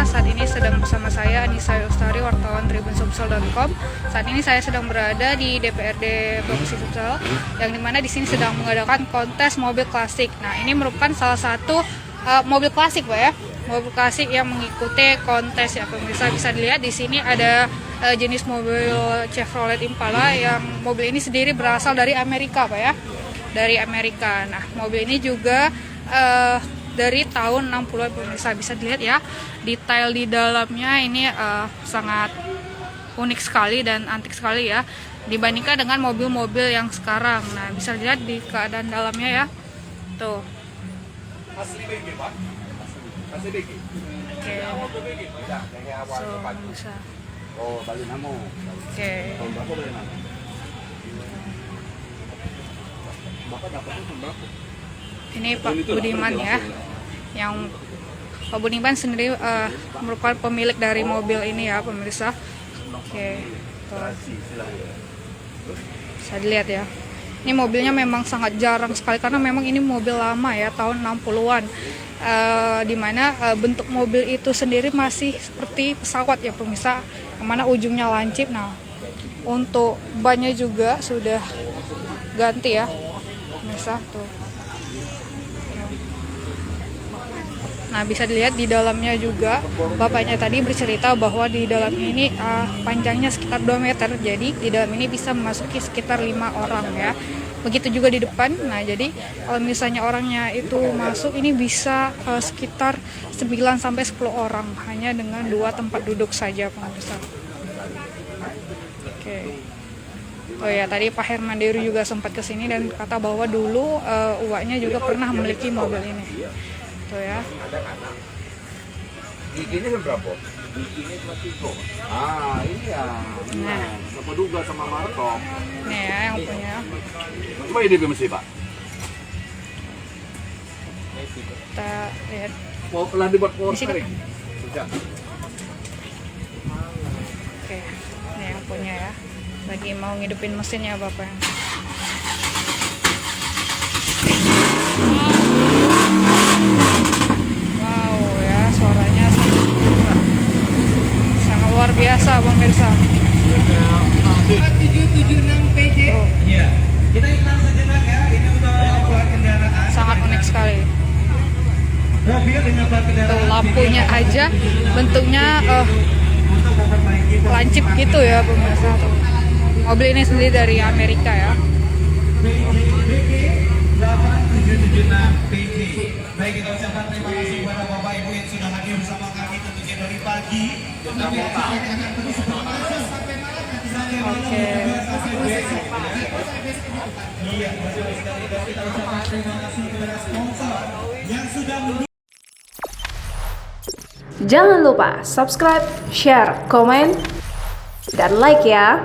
Saat ini sedang bersama saya Anissa Yustari, wartawan tribunsumsel.com. Saat ini saya sedang berada di DPRD Provinsi Sumsel, yang dimana di sini sedang mengadakan kontes mobil klasik. Nah, ini merupakan salah satu mobil klasik, Pak ya. Mobil klasik yang mengikuti kontes ya, pemirsa. Bisa dilihat di sini ada jenis mobil Chevrolet Impala, yang mobil ini sendiri berasal dari Amerika, Pak ya. Dari Amerika. Nah, mobil ini juga dari tahun 60-an, pemirsa. Bisa dilihat ya, detail di dalamnya ini sangat unik sekali dan antik sekali ya, dibandingkan dengan mobil-mobil yang sekarang. Nah, bisa dilihat di keadaan dalamnya ya, tuh. Oke. So, bisa. Oke. Ini Pak Budiman ya, yang Pak Budiman sendiri merupakan pemilik dari mobil ini ya, pemirsa. Oke, bisa dilihat ya. Ini mobilnya memang sangat jarang sekali karena memang ini mobil lama ya, tahun 60-an. Dimana bentuk mobil itu sendiri masih seperti pesawat ya, pemirsa, yang mana ujungnya lancip. Nah, untuk bannya juga sudah ganti ya, pemirsa tuh. Nah, bisa dilihat di dalamnya juga, bapaknya tadi bercerita bahwa di dalam ini panjangnya sekitar 2 meter, jadi di dalam ini bisa memasuki sekitar 5 orang ya. Begitu juga di depan. Nah, jadi kalau misalnya orangnya itu masuk, ini bisa sekitar 9 sampai 10 orang hanya dengan 2 tempat duduk saja, pemirsa. Oke. Oh ya, tadi Pak Herman Deru juga sempat ke sini dan kata bahwa dulu uaknya juga pernah memiliki mobil ini. Tuh ya. Giginya berapa? Giginya cuma 3. Ah, ini ya. Nah, sama juga sama Marco. Nih ya yang punya. Coba ini mesti, Pak. Kita lihat. Mau pernah dibuat power Di sini. steering? Sudah. Oke, ini yang punya ya. Lagi mau ngidupin mesinnya Bapak. Wow ya, suaranya sangat luar biasa, pemirsa. 776 PJ. Iya. Kita iklan sejenak ya. Ini untuk plat kendaraan. Sangat unik sekali. Mobil dengan plat kendaraan. Tuh, lampunya aja bentuknya lancip gitu ya, pemirsa. Tuh. Mobil ini sendiri dari Amerika ya. BG 8776 PJ. Baik, kita ucapkan terima kasih kepada Bapak Ibu yang sudah hadir bersama kami tentunya dari pagi. Tapi akan terus berproses sampai malam nanti sampai malam. Oke. Iya, betul sekali. Dan kita ucapkan terima kasih kepada sponsor yang sudah Jangan lupa subscribe, share, komen, dan like ya.